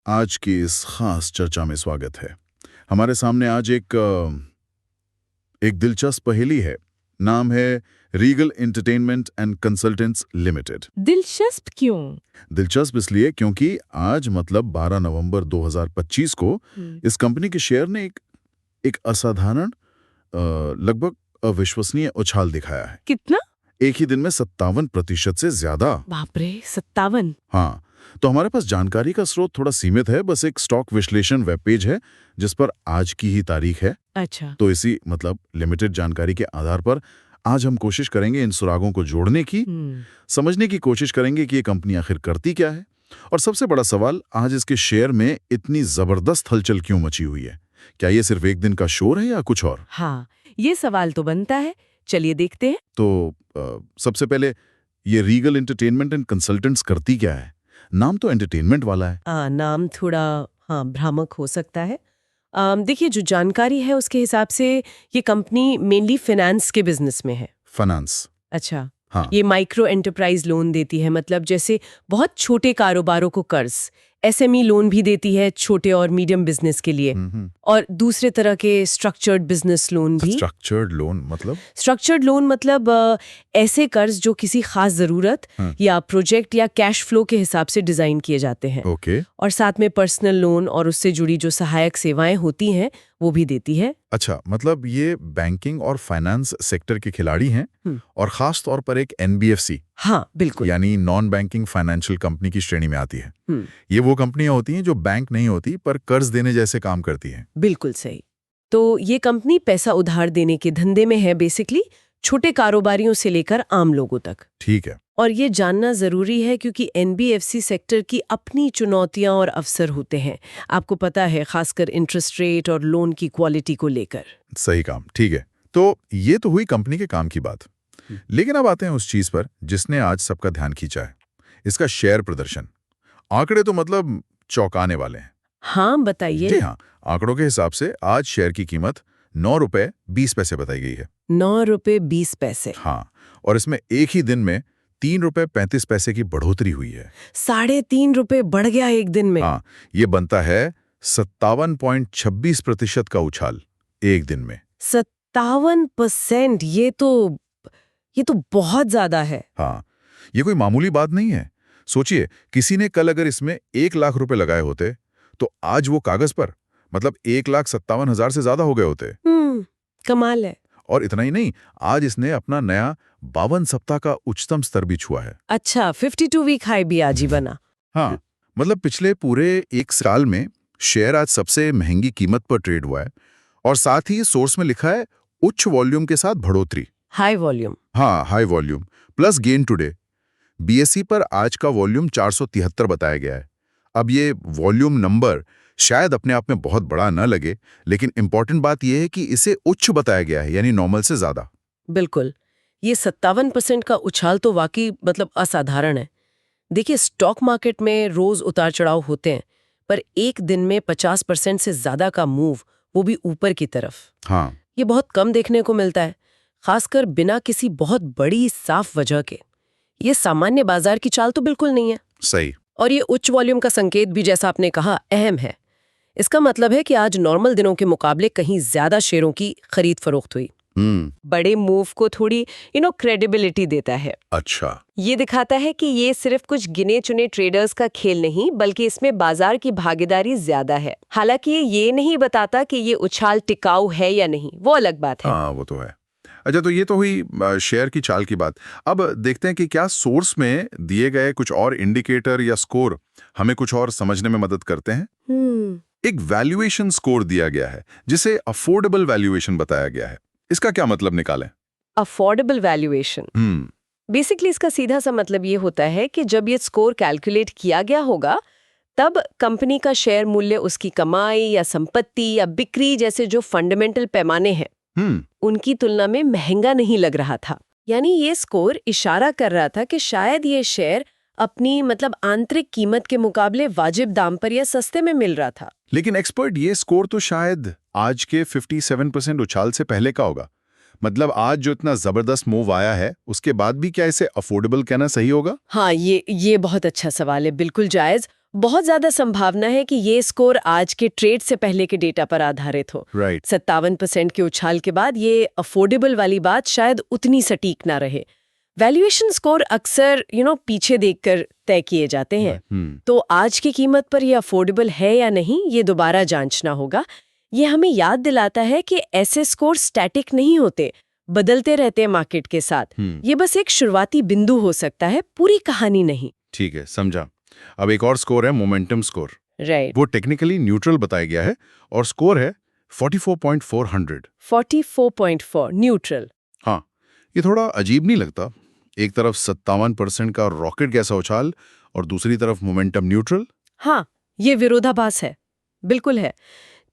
आज की इस खास चर्चा में स्वागत है। हमारे सामने आज एक दिलचस्प पहेली है। नाम है Regal entertainment and consultants limited. दिलचस्प क्यों? दिलचस्प इसलिए क्योंकि आज मतलब 12 नवंबर 2025 को इस कंपनी के शेयर ने एक असाधारण लगभग अविश्वसनीय उछाल दिखाया है। कितना? एक ही दिन में 57% से ज्यादा। बाप रे, 57। हाँ, तो हमारे पास जानकारी का स्रोत थोड़ा सीमित है। बस एक स्टॉक विश्लेषण वेब पेज है जिस पर आज की ही तारीख है। अच्छा। तो इसी मतलब लिमिटेड जानकारी के आधार पर आज हम कोशिश करेंगे इन सुरागों को जोड़ने की, समझने की कोशिश करेंगे कि ये कंपनी आखिर करती क्या है। और सबसे बड़ा सवाल, आज इसके शेयर में इतनी जबरदस्त हलचल क्यों मची हुई है? क्या ये सिर्फ एक दिन का शोर है या कुछ और? हाँ, ये सवाल तो बनता है। चलिए देखते हैं। तो सबसे पहले ये रीगल एंटरटेनमेंट एंड कंसल्टेंट्स करती क्या है? नाम तो एंटरटेनमेंट वाला है। नाम थोड़ा भ्रामक हो सकता है। देखिए, जो जानकारी है उसके हिसाब से ये कंपनी मेनली फाइनेंस के बिजनेस में है। फाइनेंस? अच्छा। हाँ। ये माइक्रो एंटरप्राइज लोन देती है, मतलब जैसे बहुत छोटे कारोबारों को कर्ज। एसएमई लोन भी देती है छोटे और मीडियम बिजनेस के लिए। और दूसरे तरह के स्ट्रक्चर्ड बिजनेस लोन भी। स्ट्रक्चर्ड लोन मतलब? स्ट्रक्चर्ड लोन मतलब ऐसे कर्ज जो किसी खास जरूरत या प्रोजेक्ट या कैश फ्लो के हिसाब से डिजाइन किए जाते हैं। ओके। और साथ में पर्सनल लोन और उससे जुड़ी जो सहायक सेवाएं होती हैं वो भी देती है। अच्छा, मतलब ये बैंकिंग और फाइनेंस सेक्टर के खिलाड़ी हैं और खास तौर पर एक एनबीएफसी, हाँ बिल्कुल, यानी नॉन बैंकिंग फाइनेंशियल कंपनी की श्रेणी में आती है। ये वो कंपनियां होती हैं जो बैंक नहीं होती पर कर्ज देने जैसे काम करती हैं। बिल्कुल सही। तो ये कंपनी पैसा उधार देने के धंधे में है, बेसिकली छोटे कारोबारियों से लेकर आम लोगों तक। ठीक है। और ये जानना जरूरी है क्योंकि एनबीएफसी सेक्टर की अपनी चुनौतियां और अवसर होते हैं। आपको पता है, खासकर इंटरेस्ट रेट और लोन की क्वालिटी को लेकर। सही काम, ठीक है। तो ये तो हुई कंपनी के काम की बात, लेकिन अब आते हैं उस चीज पर जिसने आज सबका ध्यान खींचा है, इसका शेयर प्रदर्शन। आंकड़े तो मतलब चौंकाने वाले हैं। हाँ बताइए। जी हाँ, आंकड़ों के हिसाब से आज शेयर की कीमत 9 रुपए 20 पैसे बताई गई है। 9 रुपए 20 पैसे? हाँ, और इसमें एक ही दिन में 3 रुपए 35 पैसे की बढ़ोतरी हुई है। 3.5 रुपए बढ़ गया एक दिन में? हाँ, ये बनता है 57.26% का उछाल एक दिन में। 57%? ये तो बहुत ज्यादा है। हाँ, ये कोई मामूली बात नहीं है। सोचिए, किसी ने कल अगर इसमें 1 लाख रुपए लगाए होते तो आज वो कागज पर मतलब 1,57,000 से ज्यादा हो गए होते। कमाल है। और इतना ही नहीं, आज इसने अपना नया 52 सप्ताह का उच्चतम स्तर भी छुआ है। अच्छा, 52 वीक हाई भी आज ही बना। हाँ, मतलब पिछले पूरे एक साल में शेयर आज सबसे महंगी कीमत पर ट्रेड हुआ है। और साथ ही सोर्स में लिखा है उच्च वॉल्यूम के साथ बढ़ोतरी। High volume? हाँ, high volume plus gain today. BSE पर आज का वॉल्यूम 473 बताया गया है। अब ये वॉल्यूम नंबर शायद अपने आप में बहुत बड़ा न लगे, लेकिन इंपॉर्टेंट बात यह है कि इसे उच्च बताया गया है, यानी नॉर्मल से ज्यादा। बिल्कुल। ये 57% का उछाल तो वाकई मतलब असाधारण है। देखिए, स्टॉक मार्केट में रोज उतार चढ़ाव होते हैं, पर एक दिन में 50% से ज्यादा का मूव, वो भी ऊपर की तरफ, हाँ, ये बहुत कम देखने को मिलता है, खासकर बिना किसी बहुत बड़ी साफ वजह के। ये सामान्य बाजार की चाल तो बिल्कुल नहीं है। सही। और ये उच्च वॉल्यूम का संकेत भी, जैसा आपने कहा, अहम है। इसका मतलब है कि आज नॉर्मल दिनों के मुकाबले कहीं ज्यादा शेयरों की खरीद फरोख्त हुई। बड़े मूव को थोड़ी क्रेडिबिलिटी देता है। अच्छा। ये दिखाता है कि ये सिर्फ कुछ गिने चुने ट्रेडर्स का खेल नहीं, बल्कि इसमें बाजार की भागीदारी ज्यादा है। हालांकि ये नहीं बताता कि ये उछाल टिकाऊ है या नहीं, वो अलग बात है। हाँ, वो तो है। अच्छा, तो ये तो हुई शेयर की चाल की बात। अब देखते हैं कि क्या सोर्स में दिए गए कुछ और इंडिकेटर या स्कोर हमें कुछ और समझने में मदद करते हैं। एक वैल्यूएशन स्कोर दिया गया है जिसे अफोर्डेबल वैल्यूएशन बताया गया है। इसका क्या मतलब निकालें? अफोर्डेबल वैल्यूएशन, बेसिकली इसका सीधा सा मतलब ये होता है कि जब ये स्कोर कैलकुलेट किया गया होगा, तब कंपनी का शेयर मूल्य उसकी कमाई या संपत्ति या बिक्री जैसे जो फंडामेंटल पैमाने हैं, उनकी तुलना में महंगा नहीं लग रहा था। यानी ये स्कोर इशारा कर रहा था कि शायद ये शेयर अपनी मतलब आंतरिक कीमत के मुकाबले वाजिब दाम पर या सस्ते में मिल रहा था। लेकिन एक्सपर्ट, ये स्कोर तो शायद आज के 57% उछाल से पहले का होगा। मतलब आज जो इतना जबरदस्त मूव आया है, उसके बाद भी क्या इसे अफोर्डेबल कहना सही होगा? हाँ, ये बहुत अच्छा सवाल है, बिल्कुल जायज बहुत ज्यादा संभावना है कि ये स्कोर आज के ट्रेड से पहले के डेटा पर आधारित हो। राइट 57% के उछाल के बाद ये अफोर्डेबल वाली बात शायद उतनी सटीक ना रहे। वैल्यूएशन स्कोर अक्सर पीछे देखकर तय किए जाते हैं। तो आज की कीमत पर ये अफोर्डेबल है या नहीं, ये दोबारा जांचना होगा। ये हमें याद दिलाता है कि ऐसे स्कोर स्टैटिक नहीं होते, बदलते रहते हैं मार्केट के साथ। ये बस एक शुरुआती बिंदु हो सकता है, पूरी कहानी नहीं। ठीक है, समझा। अब एक और स्कोर है मोमेंटम स्कोर। राइट वो टेक्निकली न्यूट्रल बताया गया है और स्कोर है 44.400। 44.4 न्यूट्रल। हाँ, ये थोड़ा अजीब नहीं लगता? एक तरफ 57% का रॉकेट जैसा उछाल और दूसरी तरफ मोमेंटम न्यूट्रल। हाँ, ये विरोधाभास है, बिल्कुल है।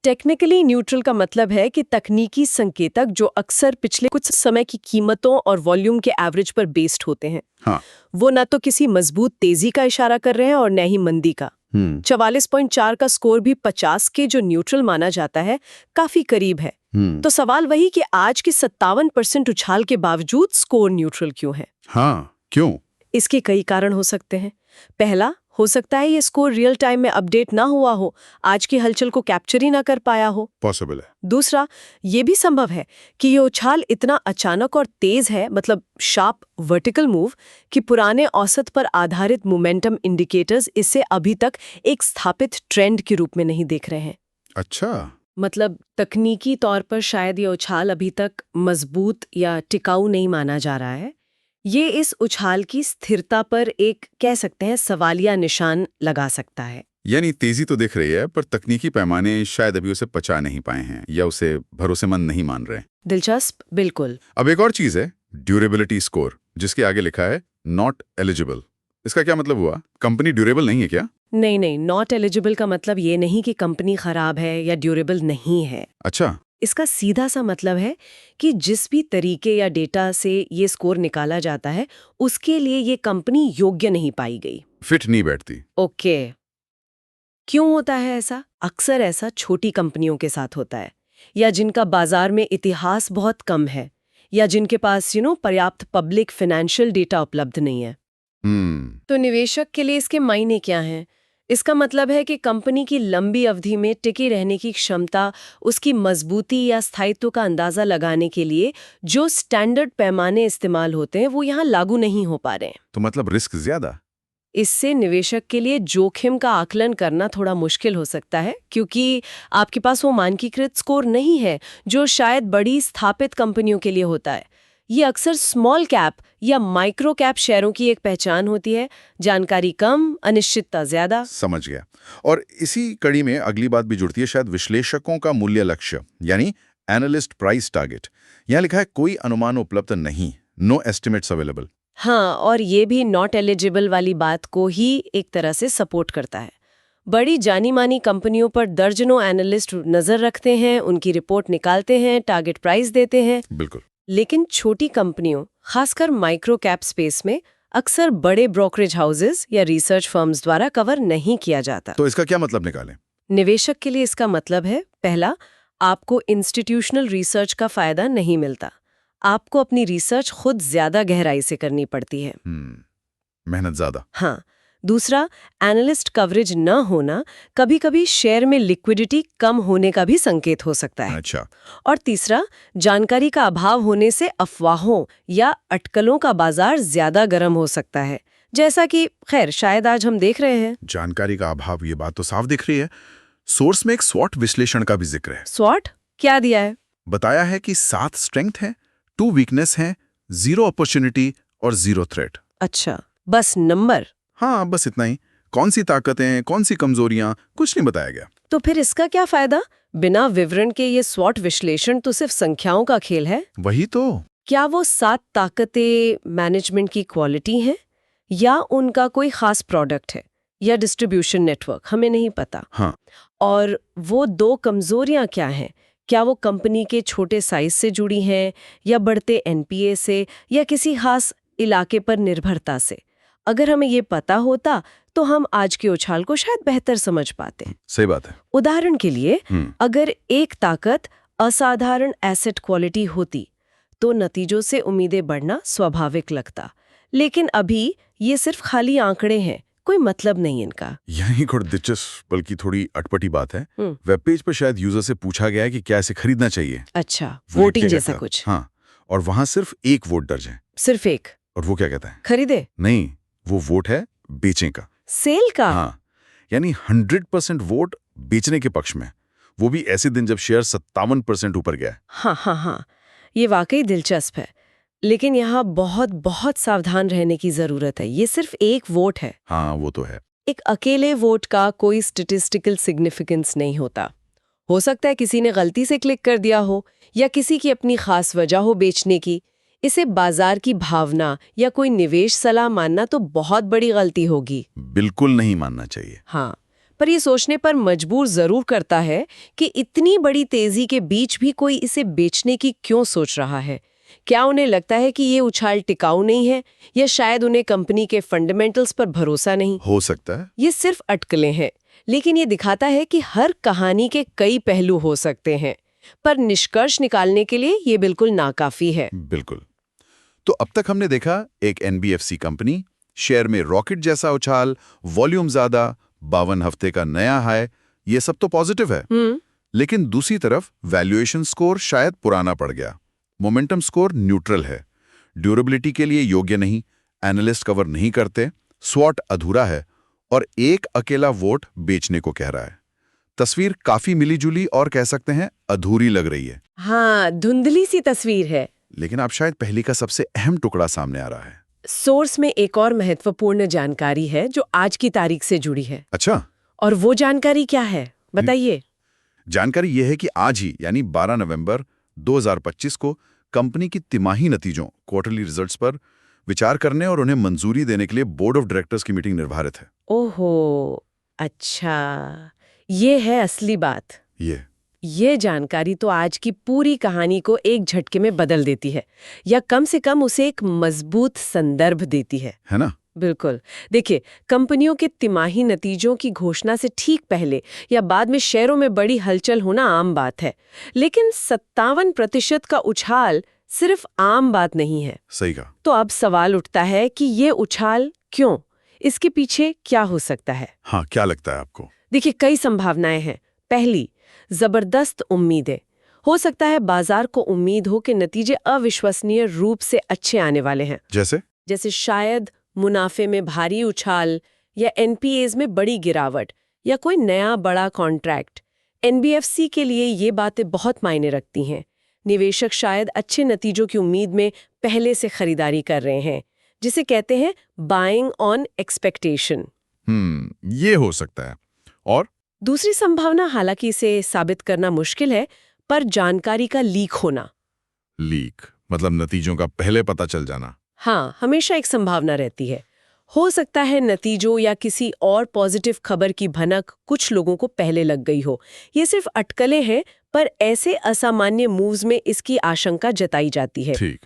टेक्निकली न्यूट्रल का मतलब है कि तकनीकी संकेतक जो अक्सर पिछले कुछ समय की कीमतों और वॉल्यूम के एवरेज पर बेस्ड होते हैं, हाँ। वो न तो किसी मजबूत तेजी का इशारा कर रहे हैं और न ही मंदी का। 44.4 का स्कोर भी 50 के जो न्यूट्रल माना जाता है, काफी करीब है। तो सवाल वही कि आज की 57% उछाल के बावजूद स्कोर न्यूट्रल क्यों है? हाँ, क्यों? इसके कई कारण हो सकते हैं। पहला, हो सकता है ये स्कोर रियल टाइम में अपडेट ना हुआ हो, आज की हलचल को कैप्चर ही ना कर पाया हो। पॉसिबल है। दूसरा, ये भी संभव है कि ये उछाल इतना अचानक और तेज है, मतलब शार्प वर्टिकल मूव, कि पुराने औसत पर आधारित मोमेंटम इंडिकेटर्स इसे अभी तक एक स्थापित ट्रेंड के रूप में नहीं देख रहे हैं। अच्छा, मतलब तकनीकी तौर पर शायद ये उछाल अभी तक मजबूत या टिकाऊ नहीं माना जा रहा है। ये इस उछाल की स्थिरता पर एक, कह सकते हैं, सवालिया निशान लगा सकता है। यानी तेजी तो दिख रही है, पर तकनीकी पैमाने शायद अभी उसे पचा नहीं पाए हैं या उसे भरोसेमंद नहीं मान रहे। दिलचस्प, बिल्कुल। अब एक और चीज है, ड्यूरेबिलिटी स्कोर, जिसके आगे लिखा है नॉट एलिजिबल। इसका क्या मतलब हुआ? कंपनी ड्यूरेबल नहीं है क्या? नहीं, नॉट एलिजिबल का मतलब ये नहीं कि कंपनी खराब है या ड्यूरेबल नहीं है। अच्छा, इसका सीधा सा मतलब है कि जिस भी तरीके या डेटा से ये स्कोर निकाला जाता है, उसके लिए ये कंपनी योग्य नहीं पाई गई, फिट नहीं बैठती। ओके। क्यों होता है ऐसा? अक्सर ऐसा छोटी कंपनियों के साथ होता है, या जिनका बाजार में इतिहास बहुत कम है, या जिनके पास पर्याप्त पब्लिक फाइनेंशियल डेटा उपलब्ध नहीं है। तो निवेशक के लिए इसके मायने क्या हैं? इसका मतलब है कि कंपनी की लंबी अवधि में टिके रहने की क्षमता, उसकी मजबूती या स्थायित्व का अंदाजा लगाने के लिए जो स्टैंडर्ड पैमाने इस्तेमाल होते हैं, वो यहाँ लागू नहीं हो पा रहे हैं। तो मतलब रिस्क ज्यादा। इससे निवेशक के लिए जोखिम का आकलन करना थोड़ा मुश्किल हो सकता है, क्योंकि आपके पास वो मानकीकृत स्कोर नहीं है जो शायद बड़ी स्थापित कंपनियों के लिए होता है। ये अक्सर स्मॉल कैप या माइक्रो कैप शेयरों की एक पहचान होती है। जानकारी कम, अनिश्चितता ज्यादा। समझ गया। और इसी कड़ी में अगली बात भी जुड़ती है, शायद विश्लेषकों का मूल्य लक्ष्य, यानी एनालिस्ट प्राइस टारगेट। यहाँ लिखा है कोई अनुमान उपलब्ध नहीं, नो एस्टिमेट्स अवेलेबल। हाँ, और ये भी नॉट एलिजिबल वाली बात को ही एक तरह से सपोर्ट करता है। बड़ी जानी मानी कंपनियों पर दर्जनों एनालिस्ट नजर रखते हैं, उनकी रिपोर्ट निकालते हैं, टारगेट प्राइस देते हैं। बिल्कुल। लेकिन छोटी कंपनियों, खासकर माइक्रो कैप स्पेस में, अक्सर बड़े ब्रोकरेज हाउसेस या रिसर्च फर्म्स द्वारा कवर नहीं किया जाता। तो इसका क्या मतलब निकालें? निवेशक के लिए इसका मतलब है, पहला, आपको इंस्टीट्यूशनल रिसर्च का फायदा नहीं मिलता। आपको अपनी रिसर्च खुद ज्यादा गहराई से करनी पड़ती है। मेहनत ज्यादा। हाँ। दूसरा, एनालिस्ट कवरेज न होना कभी कभी शेयर में लिक्विडिटी कम होने का भी संकेत हो सकता है। अच्छा। और तीसरा, जानकारी का अभाव होने से अफवाहों या अटकलों का बाजार ज्यादा गर्म हो सकता है, जैसा कि खैर शायद आज हम देख रहे हैं। जानकारी का अभाव, ये बात तो साफ दिख रही है। सोर्स में एक स्वॉट विश्लेषण का भी जिक्र है। स्वॉट क्या दिया है? बताया है कि 7 स्ट्रेंथ है, 2 वीकनेस है, 0 अपॉर्चुनिटी और 0 थ्रेट। अच्छा, बस नंबर? हाँ, बस इतना ही। कौन सी ताकतें, कौन सी कमजोरियां, कुछ नहीं बताया गया। तो फिर इसका क्या फायदा? बिना विवरण के ये स्वॉट विश्लेषण तो सिर्फ संख्याओं का खेल है। वही तो। क्या वो 7 ताकतें मैनेजमेंट की क्वालिटी हैं, या उनका कोई खास प्रोडक्ट है या डिस्ट्रीब्यूशन नेटवर्क? हमें नहीं पता। हाँ। और वो 2 कमजोरियां क्या हैं? क्या वो कंपनी के छोटे साइज से जुड़ी हैं, या बढ़ते एनपीए से, या किसी खास इलाके पर निर्भरता से? अगर हमें ये पता होता तो हम आज के उछाल को शायद बेहतर समझ पाते। सही बात है। उदाहरण के लिए, अगर एक ताकत असाधारण एसेट क्वालिटी होती तो नतीजों से उम्मीदें बढ़ना स्वाभाविक लगता। लेकिन अभी ये सिर्फ खाली आंकड़े हैं, कोई मतलब नहीं इनका। यही थोड़ी दिलचस्प बल्कि थोड़ी अटपटी बात है। हम्म। वेब पेज पर शायद यूजर से पूछा गया है कि क्या इसे खरीदना चाहिए। अच्छा, वो वोटिंग क्या जैसा कहता है? कुछ। हाँ, और वहां सिर्फ एक वोट दर्ज है। सिर्फ एक? और वो क्या कहता है? खरीदे? नहीं, वो वोट है बेचने का। सेल का? हाँ, यानी 100% वोट बेचने के पक्ष में, वो भी ऐसे दिन जब शेयर 57% ऊपर गया है। हाँ हाँ हाँ, ये वाकई दिलचस्प है। लेकिन यहाँ बहुत बहुत सावधान रहने की जरूरत है। ये सिर्फ एक वोट है। हाँ, वो तो है। एक अकेले वोट का कोई स्टैटिस्टिकल सिग्निफिकेंस नहीं होता। हो सकता है किसी ने गलती से क्लिक कर दिया हो या किसी की अपनी खास वजह हो बेचने की। इसे बाजार की भावना या कोई निवेश सलाह मानना तो बहुत बड़ी गलती होगी। बिल्कुल नहीं मानना चाहिए। हाँ, पर ये सोचने पर मजबूर जरूर करता है कि इतनी बड़ी तेजी के बीच भी कोई इसे बेचने की क्यों सोच रहा है। क्या उन्हें लगता है कि ये उछाल टिकाऊ नहीं है, या शायद उन्हें कंपनी के फंडामेंटल्स पर भरोसा नहीं? हो सकता है। ये सिर्फ अटकलें हैं, लेकिन ये दिखाता है कि हर कहानी के कई पहलू हो सकते हैं। पर निष्कर्ष निकालने के लिए ये बिल्कुल नाकाफी है। बिल्कुल। तो अब तक हमने देखा एक एनबीएफसी कंपनी, शेयर में रॉकेट जैसा उछाल, वॉल्यूम ज्यादा, 52 हफ्ते का नया हाई, ये सब तो पॉजिटिव है। लेकिन दूसरी तरफ वैल्यूएशन स्कोर शायद पुराना पड़ गया। मोमेंटम स्कोर न्यूट्रल है, ड्यूरेबिलिटी के लिए योग्य नहीं, एनालिस्ट कवर नहीं करते, स्वॉट अधूरा है और एक अकेला वोट बेचने को कह रहा है। तस्वीर काफी मिलीजुली और कह सकते हैं अधूरी लग रही है। हाँ, धुंधली सी तस्वीर है। लेकिन अब शायद पहली का सबसे अहम टुकड़ा सामने आ रहा है। सोर्स में एक और महत्वपूर्ण जानकारी है जो आज की तारीख से जुड़ी है। अच्छा, और वो जानकारी क्या है, बताइए। जानकारी यह है कि आज ही यानी 12 नवंबर 2025 को कंपनी की तिमाही नतीजों, क्वार्टरली रिजल्ट्स पर विचार करने और उन्हें मंजूरी देने के लिए बोर्ड ऑफ डायरेक्टर्स की मीटिंग निर्धारित है। ओहो, अच्छा, ये है असली बात। ये जानकारी तो आज की पूरी कहानी को एक झटके में बदल देती है, या कम से कम उसे एक मजबूत संदर्भ देती है ना? बिल्कुल। देखिए, कंपनियों के तिमाही नतीजों की घोषणा से ठीक पहले या बाद में शेयरों में बड़ी हलचल होना आम बात है, लेकिन 57% का उछाल सिर्फ आम बात नहीं है। सही कहा। तो अब सवाल उठता है कि ये उछाल क्यों? इसके पीछे क्या हो सकता है? हाँ, क्या लगता है आपको? देखिए, कई संभावनाएं हैं। पहली, जबरदस्त उम्मीदें। हो सकता है बाजार को उम्मीद हो कि नतीजे अविश्वसनीय रूप से अच्छे आने वाले हैं। जैसे शायद मुनाफे में भारी उछाल, या एनपीएज में बड़ी गिरावट, या कोई नया बड़ा कॉन्ट्रैक्ट। एनबीएफसी के लिए ये बातें बहुत मायने रखती हैं। निवेशक शायद अच्छे नतीजों की उम्मीद में पहले से खरीदारी कर रहे हैं, जिसे कहते हैं बाइंग ऑन एक्सपेक्टेशन। ये हो सकता है। और दूसरी संभावना, हालांकि इसे साबित करना मुश्किल है, पर जानकारी का लीक होना। लीक मतलब नतीजों का पहले पता चल जाना। हाँ, हमेशा एक संभावना रहती है। हो सकता है नतीजों या किसी और पॉजिटिव खबर की भनक कुछ लोगों को पहले लग गई हो। ये सिर्फ अटकलें हैं, पर ऐसे असामान्य मूव्स में इसकी आशंका जताई जाती है। ठीक।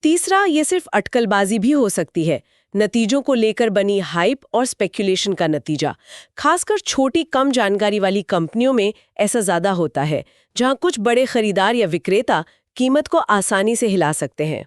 तीसरा, ये सिर्फ अटकलबाजी भी हो सकती है। नतीजों को लेकर बनी हाइप और स्पेक्यूलेशन का नतीजा। खासकर छोटी कम जानकारी वाली कंपनियों में ऐसा ज्यादा होता है, जहां कुछ बड़े खरीदार या विक्रेता कीमत को आसानी से हिला सकते हैं।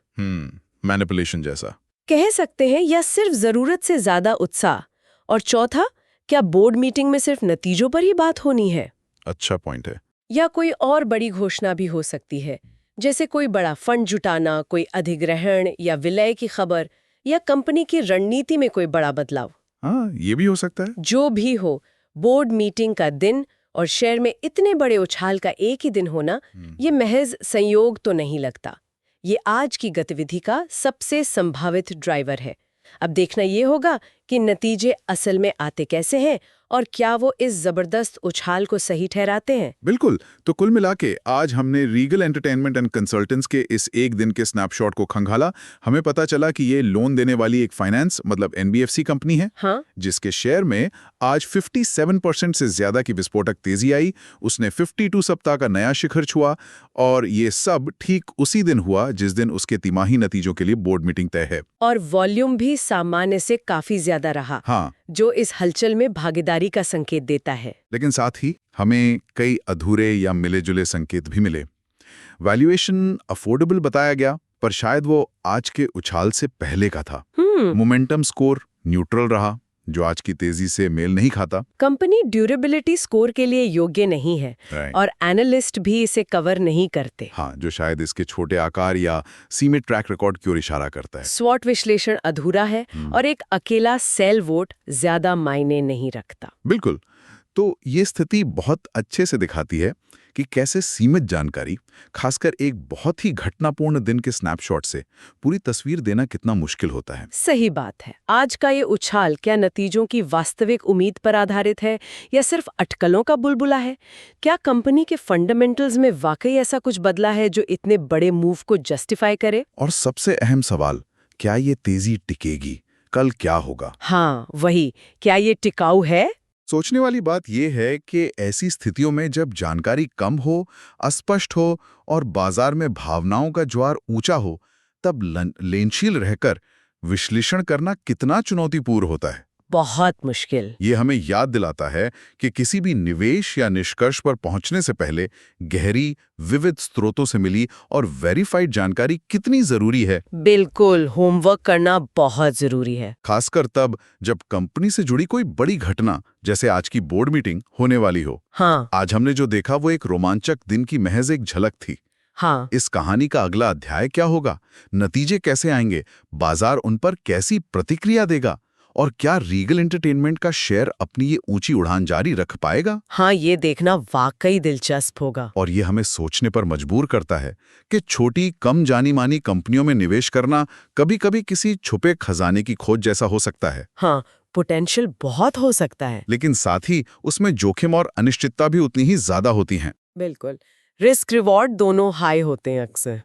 मैनिपुलेशन जैसा कह सकते हैं, या सिर्फ जरूरत से ज्यादा उत्साह। और चौथा, क्या बोर्ड मीटिंग में सिर्फ नतीजों पर ही बात होनी है? अच्छा पॉइंट है। या कोई और बड़ी घोषणा भी हो सकती है, जैसे कोई बड़ा फंड जुटाना, कोई अधिग्रहण या विलय की खबर, या कंपनी की रणनीति में कोई बड़ा बदलाव। हाँ, ये भी हो सकता है। जो भी हो, बोर्ड मीटिंग का दिन और शेयर में इतने बड़े उछाल का एक ही दिन होना, ये महज संयोग तो नहीं लगता। ये आज की गतिविधि का सबसे संभावित ड्राइवर है। अब देखना ये होगा कि नतीजे असल में आते कैसे हैं और क्या वो इस जबरदस्त उछाल को सही ठहराते हैं। बिल्कुल। तो कुल मिला के आज हमने रीगल एंटरटेनमेंट एंड कंसल्टेंट्स के इस एक दिन के स्नैपशॉट को खंगाला। हमें पता चला कि ये लोन देने वाली एक फाइनेंस मतलब एनबीएफसी कंपनी है। हाँ? जिसके शेयर में आज 57% से ज्यादा की विस्फोटक तेजी आई। उसने 52 सप्ताह का नया शिखर छुआ और ये सब ठीक उसी दिन हुआ जिस दिन उसके तिमाही नतीजों के लिए बोर्ड मीटिंग तय है। और वॉल्यूम भी सामान्य से काफी ज्यादा रहा। हाँ, जो इस हलचल में भागीदारी का संकेत देता है। लेकिन साथ ही हमें कई अधूरे या मिले-जुले संकेत भी मिले। वैल्यूएशन अफोर्डेबल बताया गया, पर शायद वो आज के उछाल से पहले का था। मोमेंटम स्कोर न्यूट्रल रहा, जो आज की तेजी से मेल नहीं खाता। कंपनी ड्यूरेबिलिटी स्कोर के लिए योग्य नहीं है Right. और एनालिस्ट भी इसे कवर नहीं करते। हाँ, जो शायद इसके छोटे आकार या सीमित ट्रैक रिकॉर्ड की ओर इशारा करता है। स्वॉट विश्लेषण अधूरा है और एक अकेला सेल वोट ज्यादा मायने नहीं रखता। बिल्कुल। तो ये स्थिति बहुत अच्छे से दिखाती है कि कैसे सीमित जानकारी, खासकर एक बहुत ही घटनापूर्ण दिन के स्नैपशॉट से पूरी तस्वीर देना कितना मुश्किल होता है। सही बात है। आज का ये उछाल क्या नतीजों की वास्तविक उम्मीद पर आधारित है या सिर्फ अटकलों का बुलबुला है? क्या कंपनी के फंडामेंटल्स में वाकई ऐसा कुछ बदला है जो इतने बड़े मूव को जस्टिफाई करे? और सबसे अहम सवाल, क्या ये तेजी टिकेगी? कल क्या होगा? हाँ, वही, क्या ये टिकाऊ है? सोचने वाली बात यह है कि ऐसी स्थितियों में जब जानकारी कम हो, अस्पष्ट हो और बाजार में भावनाओं का ज्वार ऊंचा हो, तब लेनशील रहकर विश्लेषण करना कितना चुनौतीपूर्ण होता है। बहुत मुश्किल। ये हमें याद दिलाता है कि किसी भी निवेश या निष्कर्ष पर पहुंचने से पहले गहरी, विविध स्रोतों से मिली और वेरीफाइड जानकारी कितनी जरूरी है। बिल्कुल, होमवर्क करना बहुत जरूरी है। खासकर तब जब कंपनी से जुड़ी कोई बड़ी घटना, जैसे आज की बोर्ड मीटिंग होने वाली हो। हाँ। आज हमने जो देखा वो एक रोमांचक दिन की महज एक झलक थी। हाँ। इस कहानी का अगला अध्याय क्या होगा? नतीजे कैसे आएंगे? बाजार उन पर कैसी प्रतिक्रिया देगा? और क्या रीगल एंटरटेनमेंट का शेयर अपनी ये ऊंची उड़ान जारी रख पाएगा? हाँ, ये देखना वाकई दिलचस्प होगा। और ये हमें सोचने पर मजबूर करता है कि छोटी, कम जानी मानी कंपनियों में निवेश करना कभी-कभी किसी छुपे खजाने की खोज जैसा हो सकता है। हाँ, पोटेंशियल बहुत हो सकता है। लेकिन साथ ही उसमें जोखिम और अनिश्चितता भी उतनी ही ज्यादा होती हैं। बिल्कुल, रिस्क रिवॉर्ड दोनों हाई होते हैं अक्सर।